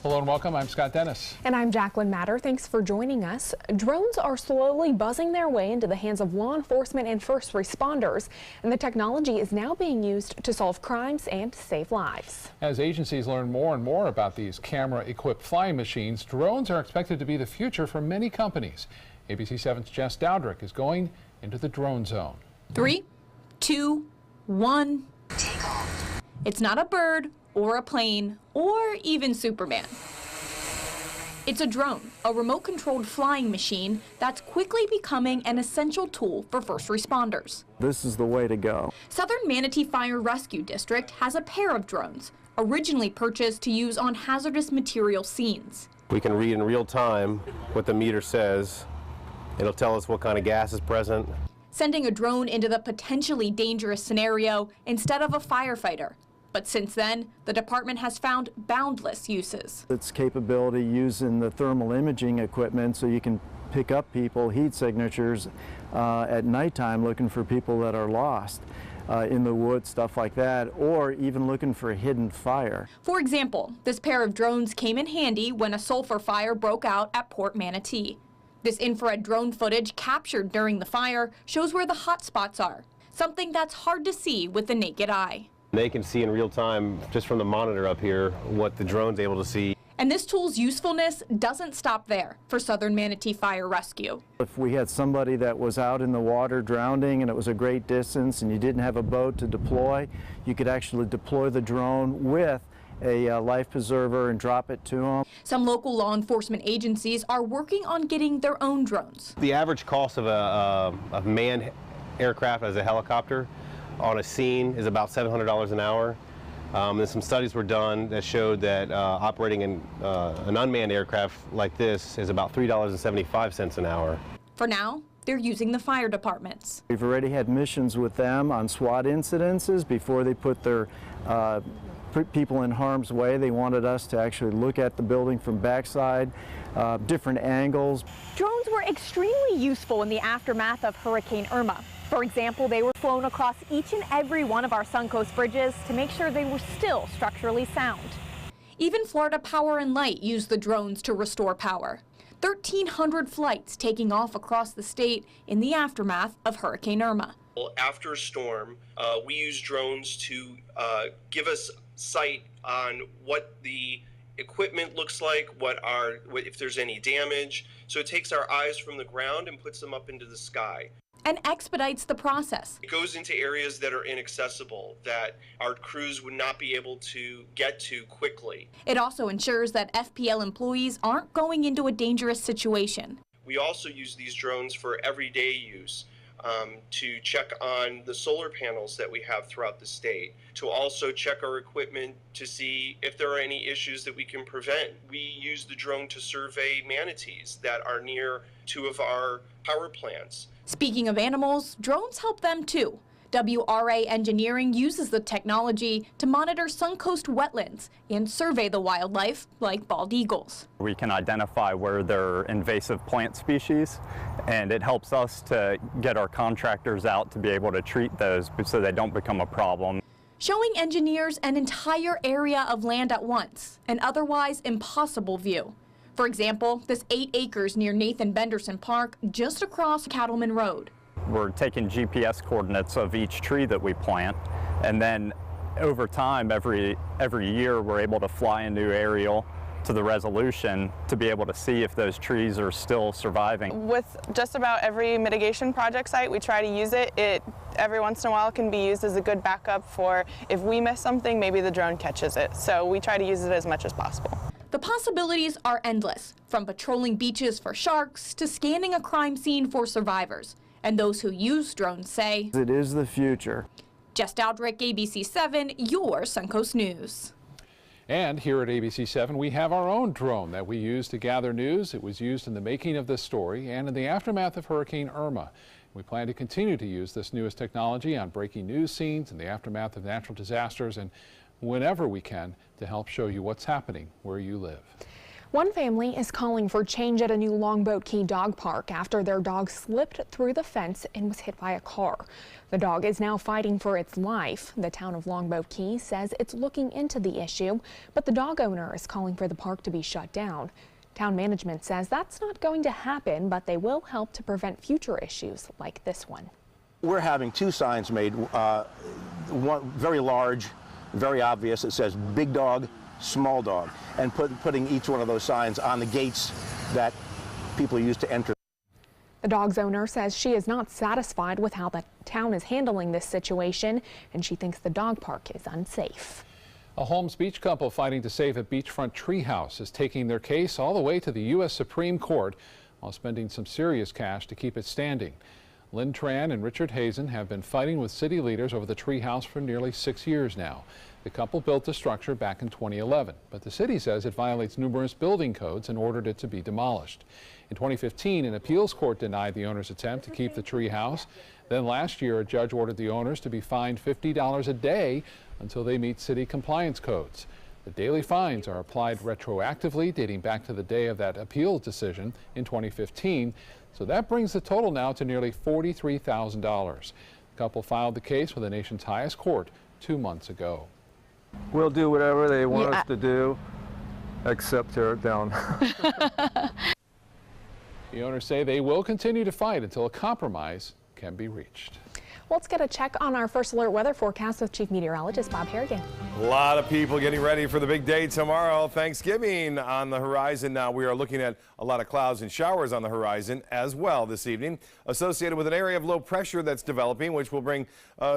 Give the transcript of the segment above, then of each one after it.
Hello and welcome. I'm Scott Dennis. And I'm Jacqueline Matter. Thanks for joining us. Drones are slowly buzzing their way into the hands of law enforcement and first responders, and the technology is now being used to solve crimes and save lives. As agencies learn more and more about these camera-equipped flying machines, drones are expected to be the future for many companies. ABC 7's Jess Dowdrick is going into the drone zone. 3, 2, 1, take off. It's not a bird or a plane or even Superman. It's a drone, a remote-controlled flying machine that's quickly becoming an essential tool for first responders. This is the way to go. Southern Manatee Fire Rescue District has a pair of drones, originally purchased to use on hazardous material scenes. We can read in real time what the meter says. It'll tell us what kind of gas is present. Sending a drone into the potentially dangerous scenario instead of a firefighter. But since then, the department has found boundless uses. Its capability using the thermal imaging equipment so you can pick up people, heat signatures at nighttime looking for people that are lost in the woods, stuff like that, or even looking for a hidden fire. For example, this pair of drones came in handy when a sulfur fire broke out at Port Manatee. This infrared drone footage captured during the fire shows where the hot spots are, something that's hard to see with the naked eye. They can see in real time, just from the monitor up here, what the drone's able to see. And this tool's usefulness doesn't stop there for Southern Manatee Fire Rescue. If we had somebody that was out in the water drowning and it was a great distance and you didn't have a boat to deploy, you could actually deploy the drone with a life preserver and drop it to them. Some local law enforcement agencies are working on getting their own drones. The average cost of a manned aircraft as a helicopter on a scene is about $700 an hour. And some studies were done that showed that operating an unmanned aircraft like this is about $3.75 an hour. For now, they're using the fire departments. We've already had missions with them on SWAT incidences before they put their people in harm's way. They wanted us to actually look at the building from backside, different angles. Drones were extremely useful in the aftermath of Hurricane Irma. For example, they were flown across each and every one of our Suncoast bridges to make sure they were still structurally sound. Even Florida Power and Light used the drones to restore power. 1,300 flights taking off across the state in the aftermath of Hurricane Irma. After a storm, we use drones to give us sight on what the equipment looks like, if there's any damage. So it takes our eyes from the ground and puts them up into the sky. And expedites the process. It goes into areas that are inaccessible, that our crews would not be able to get to quickly. It also ensures that FPL employees aren't going into a dangerous situation. We also use these drones for everyday use, to check on the solar panels that we have throughout the state, to also check our equipment to see if there are any issues that we can prevent. We use the drone to survey manatees that are near 2 of our power plants. Speaking of animals, drones help them too. WRA Engineering uses the technology to monitor Suncoast wetlands and survey the wildlife like bald eagles. We can identify where there are invasive plant species, and it helps us to get our contractors out to be able to treat those so they don't become a problem. Showing engineers an entire area of land at once, an otherwise impossible view. For example, this 8 acres near Nathan Benderson Park, just across Cattleman Road. We're taking GPS coordinates of each tree that we plant, and then over time, every year, we're able to fly a new aerial to the resolution to be able to see if those trees are still surviving. With just about every mitigation project site, we try to use it. It every once in a while can be used as a good backup for if we miss something, maybe the drone catches it. So we try to use it as much as possible. The possibilities are endless, from patrolling beaches for sharks to scanning a crime scene for survivors. And those who use drones say, it is the future. Jess Dowdrick, ABC 7, your Suncoast News. And here at ABC 7, we have our own drone that we use to gather news. It was used in the making of this story and in the aftermath of Hurricane Irma. We plan to continue to use this newest technology on breaking news scenes in the aftermath of natural disasters and whenever we can to help show you what's happening where you live. One family is calling for change at a new Longboat Key dog park after their dog slipped through the fence and was hit by a car. The dog is now fighting for its life. The town of Longboat Key says it's looking into the issue, but the dog owner is calling for the park to be shut down. Town management says that's not going to happen, but they will help to prevent future issues like this one. We're having two signs made, one very large, very obvious. It says big dog, small dog, and putting each one of those signs on the gates that people use to enter. The dog's owner says she is not satisfied with how the town is handling this situation, and she thinks the dog park is unsafe. A Holmes Beach couple fighting to save a beachfront treehouse is taking their case all the way to the U.S. Supreme Court while spending some serious cash to keep it standing. Lynn Tran and Richard Hazen have been fighting with city leaders over the treehouse for nearly 6 years now. The couple built the structure back in 2011, but the city says it violates numerous building codes and ordered it to be demolished. In 2015, an appeals court denied the owner's attempt to keep the treehouse. Then last year, a judge ordered the owners to be fined $50 a day until they meet city compliance codes. The daily fines are applied retroactively, dating back to the day of that appeals decision in 2015. So that brings the total now to nearly $43,000. The couple filed the case with the nation's highest court 2 months ago. We'll do whatever they want us to do, except tear it down. The owners say they will continue to fight until a compromise can be reached. Let's get a check on our first alert weather forecast with Chief Meteorologist Bob Harrigan. A lot of people getting ready for the big day tomorrow. Thanksgiving on the horizon. Now we are looking at a lot of clouds and showers on the horizon as well this evening, associated with an area of low pressure that's developing, which will bring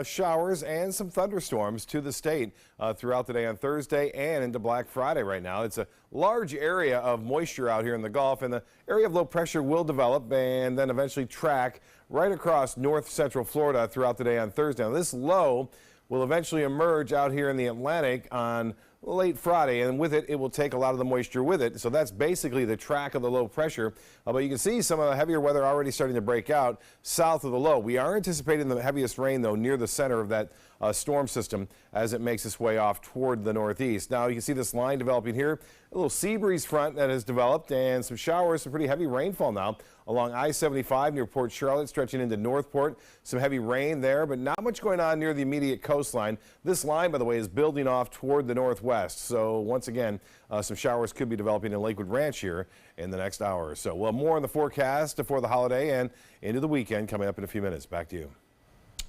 showers and some thunderstorms to the state throughout the day on Thursday and into Black Friday right now. It's a large area of moisture out here in the Gulf, and the area of low pressure will develop and then eventually track right across north central Florida throughout the day on Thursday. Now, this low will eventually emerge out here in the Atlantic on late Friday, and with it, it will take a lot of the moisture with it. So that's basically the track of the low pressure. But you can see some of the heavier weather already starting to break out south of the low. We are anticipating the heaviest rain, though, near the center of that storm system as it makes its way off toward the northeast. Now you can see this line developing here, a little sea breeze front that has developed, and some showers, some pretty heavy rainfall now along I-75 near Port Charlotte, stretching into Northport. Some heavy rain there, but not much going on near the immediate coastline. This line, by the way, is building off toward the northwest. So once again, some showers could be developing in Lakewood Ranch here in the next hour or so. Well, more on the forecast for the holiday and into the weekend coming up in a few minutes. Back to you.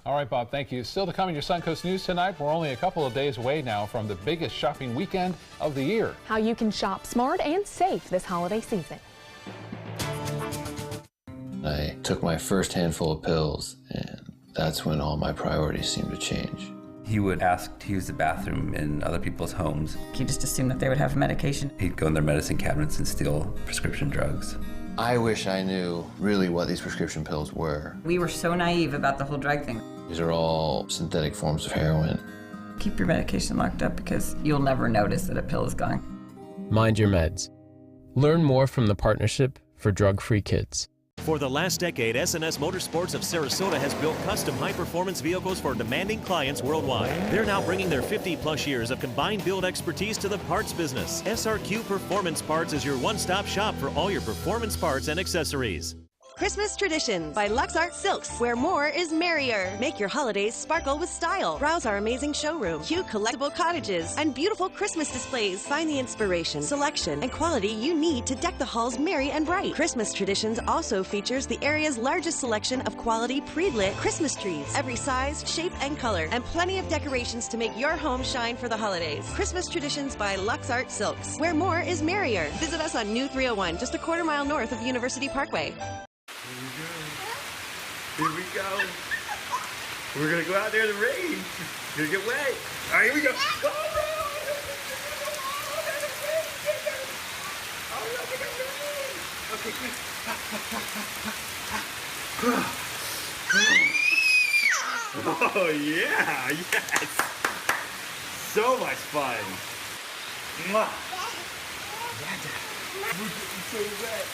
All right, Bob, thank you. Still to come in your Suncoast News tonight, we're only a couple of days away now from the biggest shopping weekend of the year. How you can shop smart and safe this holiday season. I took my first handful of pills, and that's when all my priorities seemed to change. He would ask to use the bathroom in other people's homes. He just assumed that they would have medication. He'd go in their medicine cabinets and steal prescription drugs. I wish I knew really what these prescription pills were. We were so naive about the whole drug thing. These are all synthetic forms of heroin. Keep your medication locked up because you'll never notice that a pill is gone. Mind your meds. Learn more from the Partnership for Drug-Free Kids. For the last decade, S&S Motorsports of Sarasota has built custom high-performance vehicles for demanding clients worldwide. They're now bringing their 50-plus years of combined build expertise to the parts business. SRQ Performance Parts is your one-stop shop for all your performance parts and accessories. Christmas Tradition by LuxArt Silks, where more is merrier. Make your holidays sparkle with style. Browse our amazing showroom, cute collectible cottages, and beautiful Christmas displays. Find the inspiration, selection, and quality you need to deck the halls merry and bright. Christmas Traditions also features the area's largest selection of quality pre-lit Christmas trees, every size, shape, and color, and plenty of decorations to make your home shine for the holidays. Christmas Traditions by LuxArt Silks, where more is merrier. Visit us on New 301, just a quarter-mile north of University Parkway. Here we go. We're gonna go out there in the rain. Gonna get wet. All right, here we go. Okay, quick. Oh yeah, yes. So much fun. Mwah. We're getting so wet.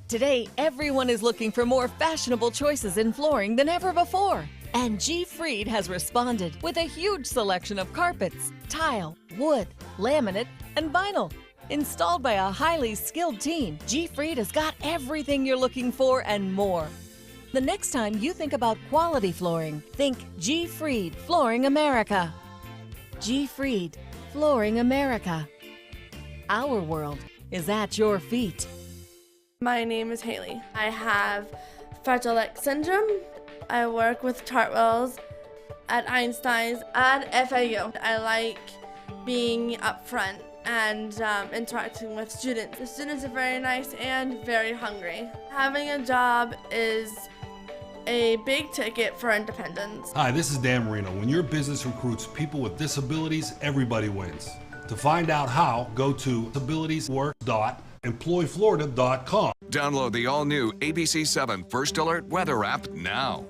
Today, everyone is looking for more fashionable choices in flooring than ever before. And G. Fried has responded with a huge selection of carpets, tile, wood, laminate, and vinyl. Installed by a highly skilled team, G-Freed has got everything you're looking for and more. The next time you think about quality flooring, think G-Freed Flooring America. G-Freed Flooring America. Our world is at your feet. My name is Haley. I have Fragile X syndrome. I work with Chartwells at Einstein's at FAU. I like being up front and interacting with students. The students are very nice and very hungry. Having a job is a big ticket for independence. Hi, this is Dan Marino. When your business recruits people with disabilities, everybody wins. To find out how, go to disabilitieswork.employflorida.com. Download the all-new ABC7 First Alert Weather app now.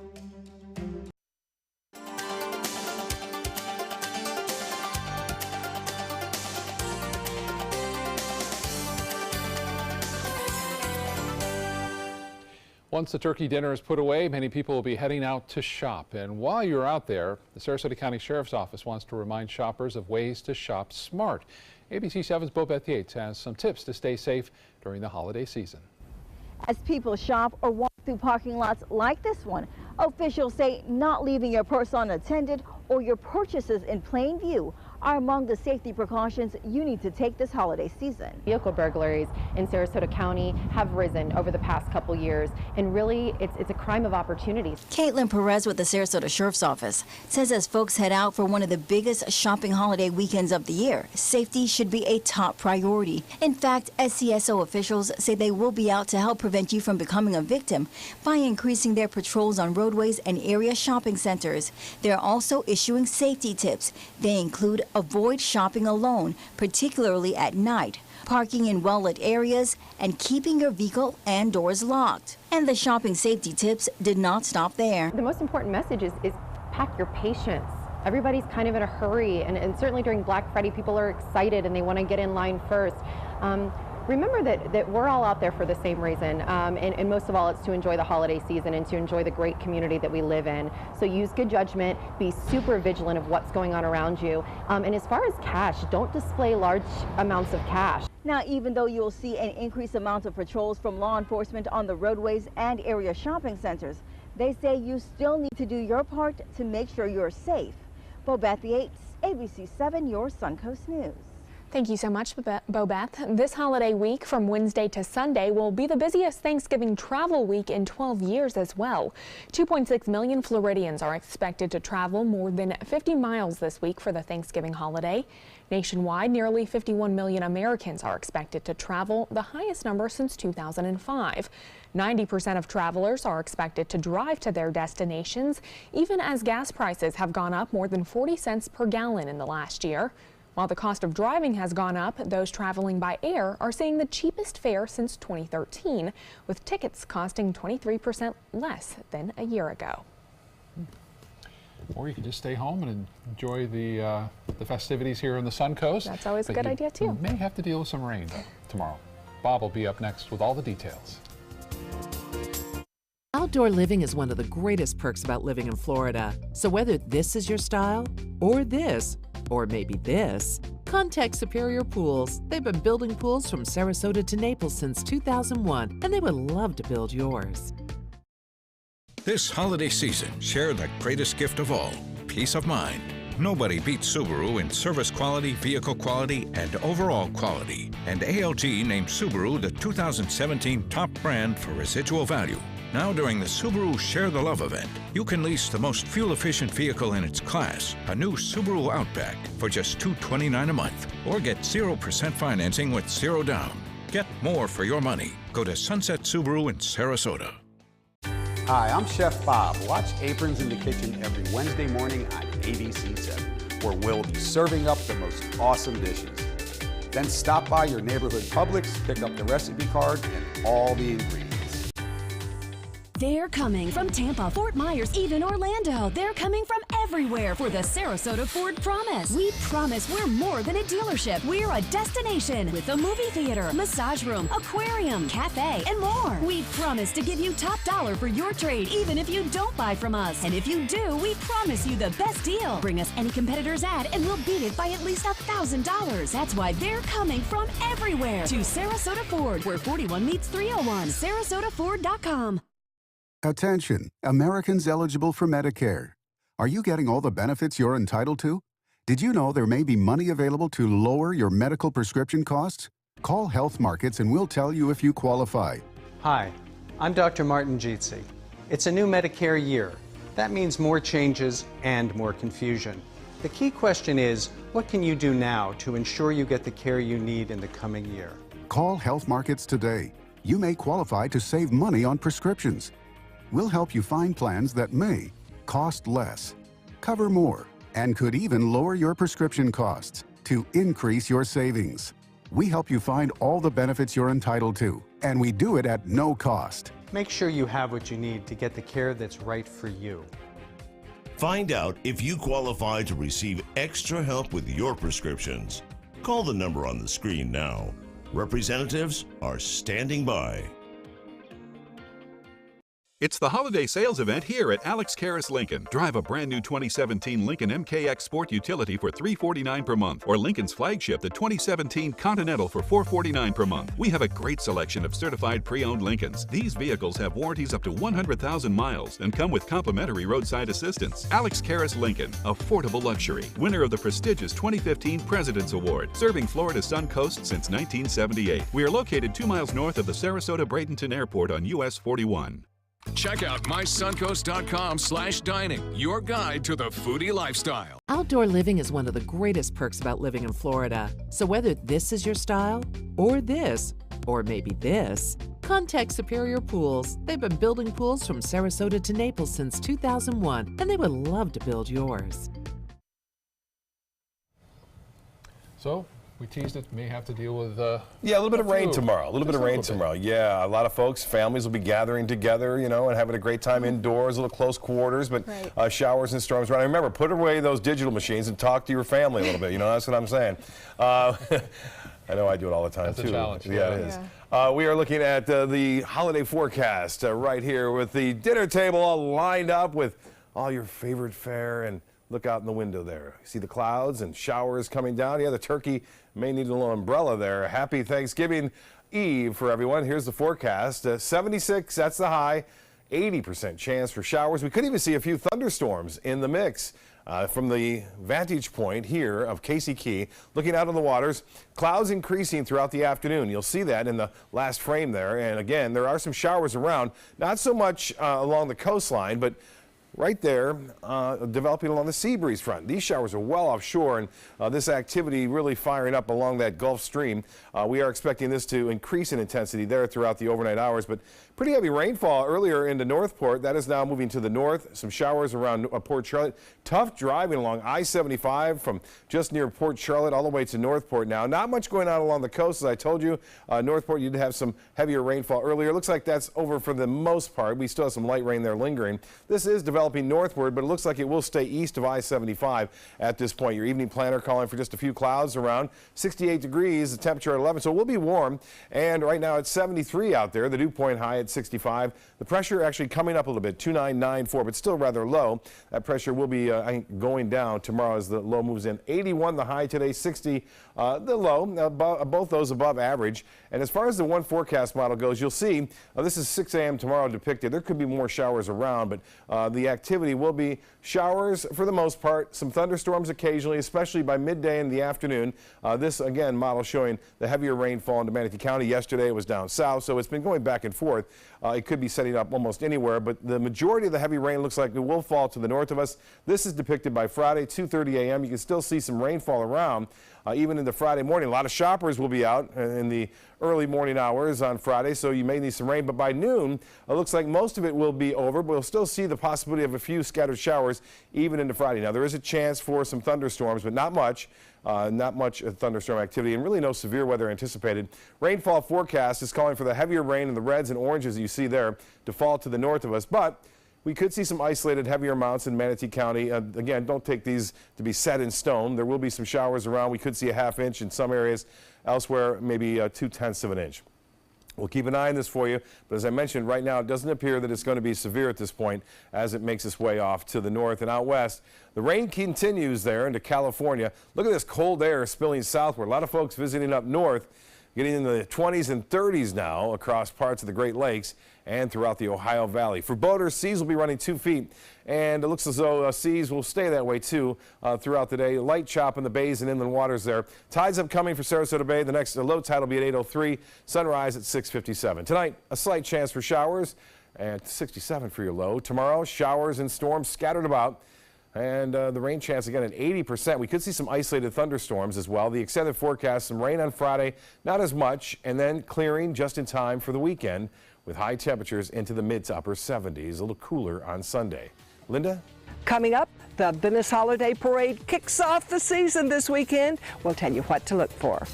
Once the turkey dinner is put away, many people will be heading out to shop. And while you're out there, the Sarasota County Sheriff's Office wants to remind shoppers of ways to shop smart. ABC 7's Bobeth Yates has some tips to stay safe during the holiday season. As people shop or walk through parking lots like this one, officials say not leaving your purse unattended or your purchases in plain view are among the safety precautions you need to take this holiday season. Vehicle burglaries in Sarasota County have risen over the past couple years, and really it's a crime of opportunity. Caitlin Perez with the Sarasota Sheriff's Office says as folks head out for one of the biggest shopping holiday weekends of the year, safety should be a top priority. In fact, SCSO officials say they will be out to help prevent you from becoming a victim by increasing their patrols on roadways and area shopping centers. They're also issuing safety tips. They include avoid shopping alone, particularly at night, parking in well-lit areas, and keeping your vehicle and doors locked. And the shopping safety tips did not stop there. The most important message is pack your patience. Everybody's kind of in a hurry, and certainly during Black Friday, people are excited and they want to get in line first. Remember that we're all out there for the same reason, and most of all, it's to enjoy the holiday season and to enjoy the great community that we live in. So use good judgment, be super vigilant of what's going on around you. And as far as cash, don't display large amounts of cash. Now, even though you'll see an increased amount of patrols from law enforcement on the roadways and area shopping centers, they say you still need to do your part to make sure you're safe. Bobeth Yates, ABC 7, your Suncoast News. Thank you so much, Bobeth. This holiday week from Wednesday to Sunday will be the busiest Thanksgiving travel week in 12 years as well. 2.6 million Floridians are expected to travel more than 50 miles this week for the Thanksgiving holiday. Nationwide, nearly 51 million Americans are expected to travel, the highest number since 2005. 90% of travelers are expected to drive to their destinations, even as gas prices have gone up more than 40 cents per gallon in the last year. While the cost of driving has gone up, those traveling by air are seeing the cheapest fare since 2013, with tickets costing 23% less than a year ago. Or you can just stay home and enjoy the festivities here in the Suncoast. That's always a good idea, too. You may have to deal with some rain tomorrow. Bob will be up next with all the details. Outdoor living is one of the greatest perks about living in Florida. So whether this is your style, or this, or maybe this, contact Superior Pools. They've been building pools from Sarasota to Naples since 2001, and they would love to build yours. This holiday season, share the greatest gift of all, peace of mind. Nobody beats Subaru in service quality, vehicle quality, and overall quality. And ALG named Subaru the 2017 top brand for residual value. Now during the Subaru Share the Love event, you can lease the most fuel-efficient vehicle in its class, a new Subaru Outback, for just $229 a month, or get 0% financing with zero down. Get more for your money. Go to Sunset Subaru in Sarasota. Hi, I'm Chef Bob. Watch Aprons in the Kitchen every Wednesday morning on ABC 7, where we'll be serving up the most awesome dishes. Then stop by your neighborhood Publix, pick up the recipe card and all the ingredients. They're coming from Tampa, Fort Myers, even Orlando. They're coming from everywhere for the Sarasota Ford Promise. We promise we're more than a dealership. We're a destination with a movie theater, massage room, aquarium, cafe, and more. We promise to give you top dollar for your trade, even if you don't buy from us. And if you do, we promise you the best deal. Bring us any competitor's ad and we'll beat it by at least $1,000. That's why they're coming from everywhere to Sarasota Ford, where 41 meets 301. SarasotaFord.com. Attention, Americans eligible for Medicare. Are you getting all the benefits you're entitled to? Did you know there may be money available to lower your medical prescription costs? Call Health Markets and we'll tell you if you qualify. Hi, I'm Dr. Martin Jeetsi. It's a new Medicare year. That means more changes and more confusion. The key question is, what can you do now to ensure you get the care you need in the coming year? Call Health Markets today. You may qualify to save money on prescriptions. We'll help you find plans that may cost less, cover more, and could even lower your prescription costs to increase your savings. We help you find all the benefits you're entitled to, and we do it at no cost. Make sure you have what you need to get the care that's right for you. Find out if you qualify to receive extra help with your prescriptions. Call the number on the screen now. Representatives are standing by. It's the holiday sales event here at Alex Karras Lincoln. Drive a brand new 2017 Lincoln MKX Sport Utility for $349 per month, or Lincoln's flagship, the 2017 Continental, for $449 per month. We have a great selection of certified pre-owned Lincolns. These vehicles have warranties up to 100,000 miles and come with complimentary roadside assistance. Alex Karras Lincoln, affordable luxury. Winner of the prestigious 2015 President's Award, serving Florida's Sun Coast since 1978. We are located 2 miles north of the Sarasota-Bradenton Airport on US 41. Check out mysuncoast.com/dining, your guide to the foodie lifestyle. Outdoor living is one of the greatest perks about living in Florida. So whether this is your style, or this, or maybe this, contact Superior Pools. They've been building pools from Sarasota to Naples since 2001, and they would love to build yours. So, we teased it, may have to deal with yeah, a little bit of rain flu. tomorrow. A little bit of rain tomorrow. Yeah, a lot of folks, families will be gathering together, you know, and having a great time indoors, a little close quarters, but showers and storms around. Remember, put away those digital machines and talk to your family a little bit. You know, that's what I'm saying. I know I do it all the time too. That's a challenge. Yeah, it is. We are looking at the holiday forecast right here with the dinner table all lined up with all your favorite fare, and look out in the window there. See the clouds and showers coming down. Yeah, the turkey may need a little umbrella there. Happy Thanksgiving Eve for everyone. Here's the forecast. 76, that's the high. 80% chance for showers. We could even see a few thunderstorms in the mix. From the vantage point here of Casey Key, looking out on the waters, clouds increasing throughout the afternoon. You'll see that in the last frame there. And again, there are some showers around, not so much along the coastline, but right there, developing along the sea breeze front. These showers are well offshore, and this activity really firing up along that Gulf Stream. We are expecting this to increase in intensity there throughout the overnight hours, but pretty heavy rainfall earlier into Northport. That is now moving to the north. Some showers around Port Charlotte. Tough driving along I-75 from just near Port Charlotte all the way to Northport now. Not much going on along the coast, as I told you. Northport, you did have some heavier rainfall earlier. Looks like that's over for the most part. We still have some light rain there lingering. This is developing northward, but it looks like it will stay east of I-75 at this point. Your evening planner calling for just a few clouds around. 68 degrees, the temperature at 11, so it will be warm. And right now it's 73 out there. The dew point high at 65. The pressure actually coming up a little bit, 2994, but still rather low. That pressure will be I think going down tomorrow as the low moves in. 81 the high today, 60 the low, both those above average. And as far as the one forecast model goes, you'll see this is 6 a.m. tomorrow depicted. There could be more showers around, but the activity will be showers for the most part, some thunderstorms occasionally, especially by midday in the afternoon. This again model showing the heavier rainfall into Manatee County. Yesterday it was down south, so it's been going back and forth. It could be setting up almost anywhere, but the majority of the heavy rain looks like it will fall to the north of us. This is depicted by Friday, 2:30 a.m. You can still see some rainfall around. Even into Friday morning. A lot of shoppers will be out in the early morning hours on Friday, so you may need some rain. But by noon, it looks like most of it will be over, but we'll still see the possibility of a few scattered showers even into Friday. Now, there is a chance for some thunderstorms, but not much. Not much thunderstorm activity and really no severe weather anticipated. Rainfall forecast is calling for the heavier rain in the reds and oranges that you see there to fall to the north of us. But We could see some isolated heavier amounts in Manatee County. Again, don't take these to be set in stone. There will be some showers around. We could see a ½ inch in some areas. Elsewhere, maybe 0.2 of an inch. We'll keep an eye on this for you, but as I mentioned, right now it doesn't appear that it's going to be severe at this point as it makes its way off to the north and out west. The rain continues there into California. Look at this cold air spilling southward. A lot of folks visiting up north, getting into the 20s and 30s now across parts of the Great Lakes and throughout the Ohio Valley. For boaters, seas will be running 2 feet, and it looks as though seas will stay that way too throughout the day. Light chop in the bays and inland waters there. Tides upcoming for Sarasota Bay. The next low tide will be at 8:03. Sunrise at 6:57. Tonight, a slight chance for showers at 67 for your low. Tomorrow, showers and storms scattered about. And the rain chance again at 80%. We could see some isolated thunderstorms as well. The extended forecast, some rain on Friday, not as much, and then clearing just in time for the weekend with high temperatures into the mid to upper 70s, a little cooler on Sunday. Linda? Coming up, the Venice Holiday Parade kicks off the season this weekend. We'll tell you what to look for.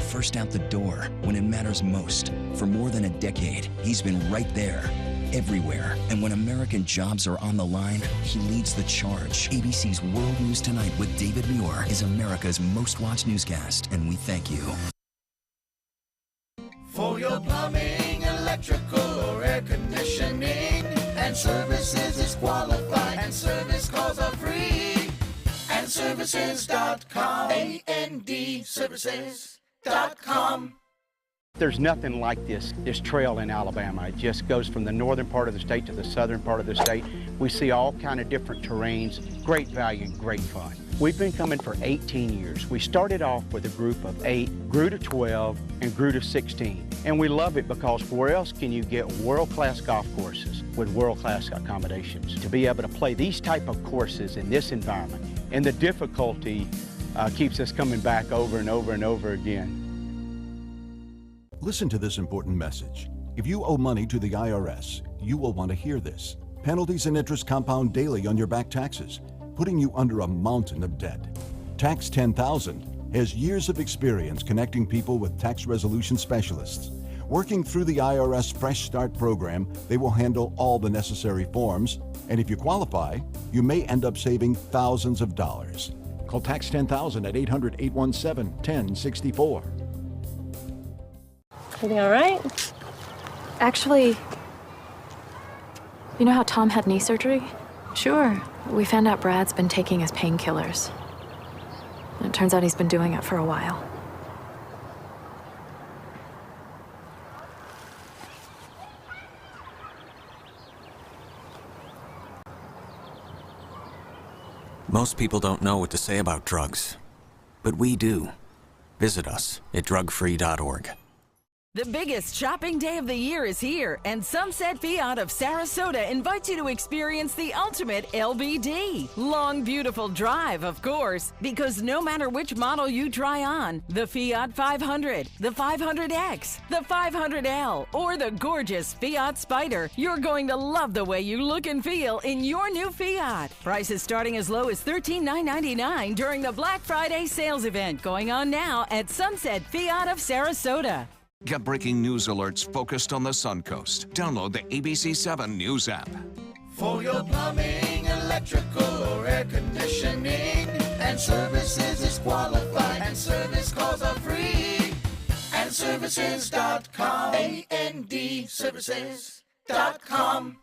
First out the door when it matters most. For more than a decade, he's been right there, everywhere. And when American jobs are on the line, he leads the charge. ABC's World News Tonight with David Muir is America's most watched newscast, and we thank you. For your plumbing, electrical, or air conditioning, and services is qualified, and service calls are free. And services.com, A-N-D, services.com. There's nothing like this trail in Alabama. It just goes from the northern part of the state to the southern part of the state. We see all kind of different terrains, great value and great fun. We've been coming for 18 years. We started off with a group of 8, grew to 12, and grew to 16. And we love it because where else can you get world-class golf courses with world-class accommodations? To be able to play these type of courses in this environment, and the difficulty keeps us coming back over and over and over again. Listen to this important message. If you owe money to the IRS, you will want to hear this. Penalties and interest compound daily on your back taxes, putting you under a mountain of debt. Tax 10,000 has years of experience connecting people with tax resolution specialists. Working through the IRS Fresh Start program, they will handle all the necessary forms, and if you qualify, you may end up saving thousands of dollars. Call Tax 10,000 at 800-817-1064. Everything all right? Actually, you know how Tom had knee surgery? Sure. We found out Brad's been taking his painkillers. And it turns out he's been doing it for a while. Most people don't know what to say about drugs, but we do. Visit us at drugfree.org. The biggest shopping day of the year is here, and Sunset Fiat of Sarasota invites you to experience the ultimate LBD. Long, beautiful drive, of course, because no matter which model you try on, the Fiat 500, the 500X, the 500L, or the gorgeous Fiat Spider, you're going to love the way you look and feel in your new Fiat. Prices starting as low as $13,999 during the Black Friday sales event going on now at Sunset Fiat of Sarasota. Get breaking news alerts focused on the Suncoast. Download the ABC7 News app. For your plumbing, electrical, or air conditioning, and services is qualified, and service calls are free. And services.com, A-N-D, services.com.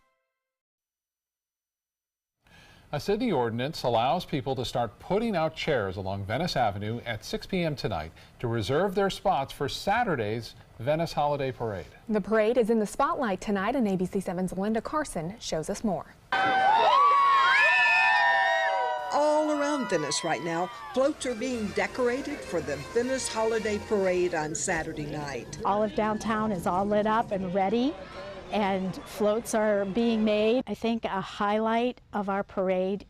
A city ordinance allows people to start putting out chairs along Venice Avenue at 6 p.m. tonight to reserve their spots for Saturday's Venice Holiday Parade. The parade is in the spotlight tonight, and ABC7's Linda Carson shows us more. All around Venice right now, floats are being decorated for the Venice Holiday Parade on Saturday night. All of downtown is all lit up and ready, and floats are being made. I think a highlight of our parade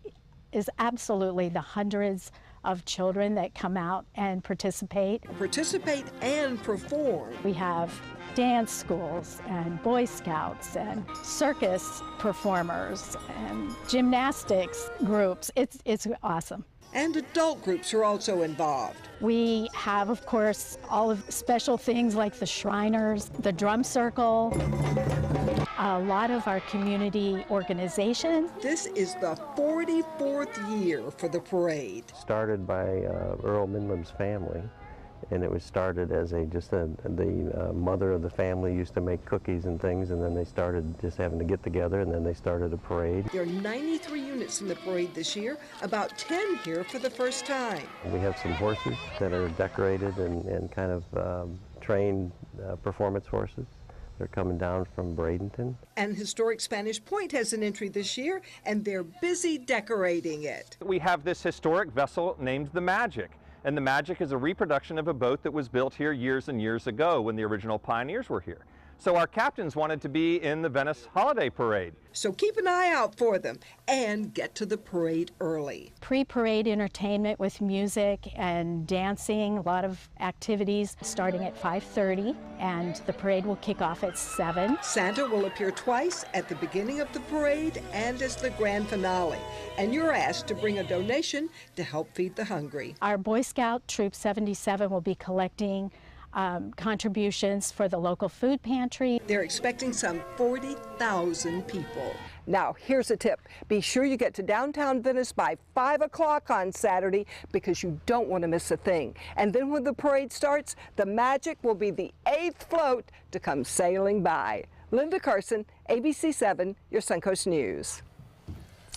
is absolutely the hundreds of children that come out and participate. Participate and perform. We have dance schools and Boy Scouts and circus performers and gymnastics groups. It's awesome. And adult groups are also involved. We have, of course, all of special things like the Shriners, the drum circle. a lot of our community organizations. This is the 44th year for the parade. Started by Earl Midlam's family, and it was started as the mother of the family used to make cookies and things, and then they started just having to get together, and then they started a parade. There are 93 units in the parade this year, about 10 here for the first time. We have some horses that are decorated and kind of trained performance horses. They're coming down from Bradenton. And historic Spanish Point has an entry this year, and they're busy decorating it. We have this historic vessel named the Magic. And the Magic is a reproduction of a boat that was built here years and years ago when the original pioneers were here. So our captains wanted to be in the Venice Holiday Parade. So keep an eye out for them and get to the parade early. Pre-parade entertainment with music and dancing, a lot of activities starting at 5:30, and the parade will kick off at 7. Santa will appear twice, at the beginning of the parade and as the grand finale. And you're asked to bring a donation to help feed the hungry. Our Boy Scout Troop 77 will be collecting contributions for the local food pantry. They're expecting some 40,000 people. Now, here's a tip. Be sure you get to downtown Venice by 5 o'clock on Saturday because you don't want to miss a thing. And then when the parade starts, the Magic will be the 8th float to come sailing by. Linda Carson, ABC 7, your Suncoast News.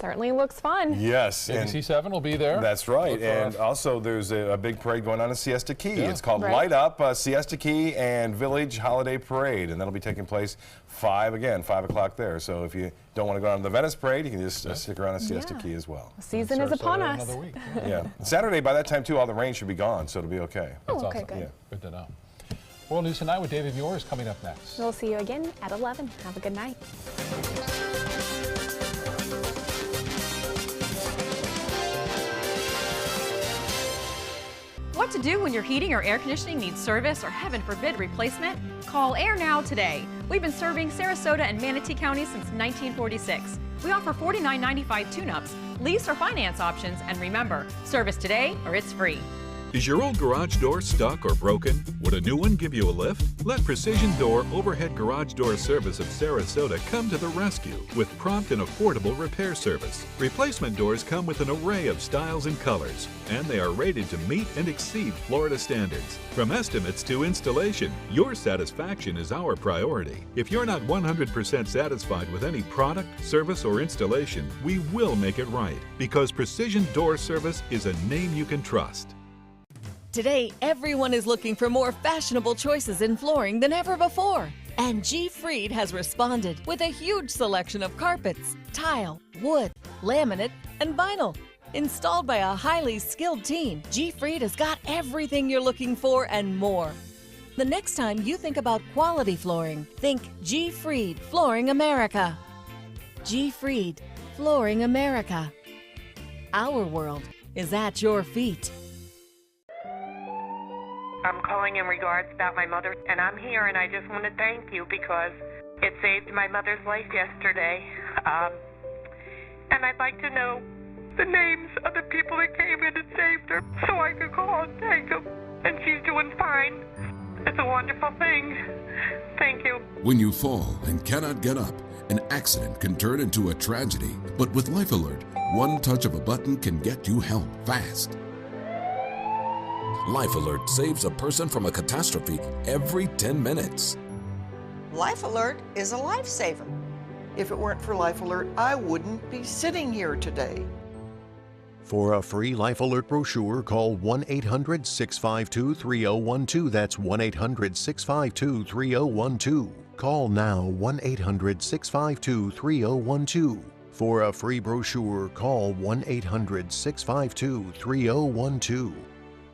Certainly looks fun. Yes. ABC 7 will be there. That's right. And also there's a big parade going on in Siesta Key. Yeah. It's called Light Up Siesta Key and Village Holiday Parade. And that'll be taking place 5 o'clock there. So if you don't want to go on the Venice Parade, you can just stick around at Siesta Key as well. The season is upon us. Another week. Yeah. Saturday, by that time too, all the rain should be gone, so it'll be okay. Oh, okay, good. Yeah. Good to know. World News Tonight with David Muir is coming up next. We'll see you again at 11. Have a good night. What to do when your heating or air conditioning needs service or, heaven forbid, replacement? Call Air Now today. We've been serving Sarasota and Manatee County since 1946. We offer $49.95 tune-ups, lease or finance options, and remember, service today or it's free. Is your old garage door stuck or broken? Would a new one give you a lift? Let Precision Door Overhead Garage Door Service of Sarasota come to the rescue with prompt and affordable repair service. Replacement doors come with an array of styles and colors, and they are rated to meet and exceed Florida standards. From estimates to installation, your satisfaction is our priority. If you're not 100% satisfied with any product, service, or installation, we will make it right, because Precision Door Service is a name you can trust. Today, everyone is looking for more fashionable choices in flooring than ever before. And G. Fried has responded with a huge selection of carpets, tile, wood, laminate, and vinyl. Installed by a highly skilled team, G. Fried has got everything you're looking for and more. The next time you think about quality flooring, think G. Fried Flooring America. G. Fried Flooring America. Our world is at your feet. I'm calling in regards about my mother, and I'm here, and I just want to thank you because it saved my mother's life yesterday. And I'd like to know the names of the people that came in and saved her so I could call and thank them. And she's doing fine. It's a wonderful thing. Thank you. When you fall and cannot get up, an accident can turn into a tragedy. But with Life Alert, one touch of a button can get you help fast. Life Alert saves a person from a catastrophe every 10 minutes. Life Alert is a lifesaver. If it weren't for Life Alert, I wouldn't be sitting here today. For a free Life Alert brochure, call 1-800-652-3012. That's 1-800-652-3012. Call now 1-800-652-3012. For a free brochure, call 1-800-652-3012.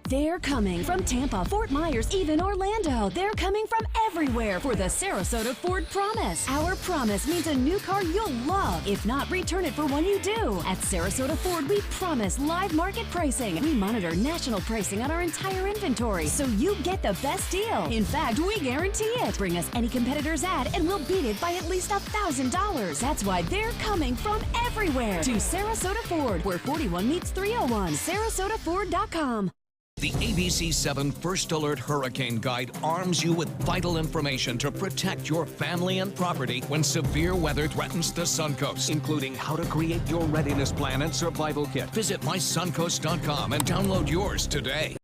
They're coming from Tampa, Fort Myers, even Orlando. They're coming from everywhere for the Sarasota Ford Promise. Our promise means a new car you'll love. If not, return it for one you do. At Sarasota Ford, we promise live market pricing. We monitor national pricing on our entire inventory, so you get the best deal. In fact, we guarantee it. Bring us any competitor's ad, and we'll beat it by at least $1,000. That's why they're coming from everywhere to Sarasota Ford, where 41 meets 301. SarasotaFord.com. The ABC 7 First Alert Hurricane Guide arms you with vital information to protect your family and property when severe weather threatens the Suncoast, including how to create your readiness plan and survival kit. Visit mysuncoast.com and download yours today.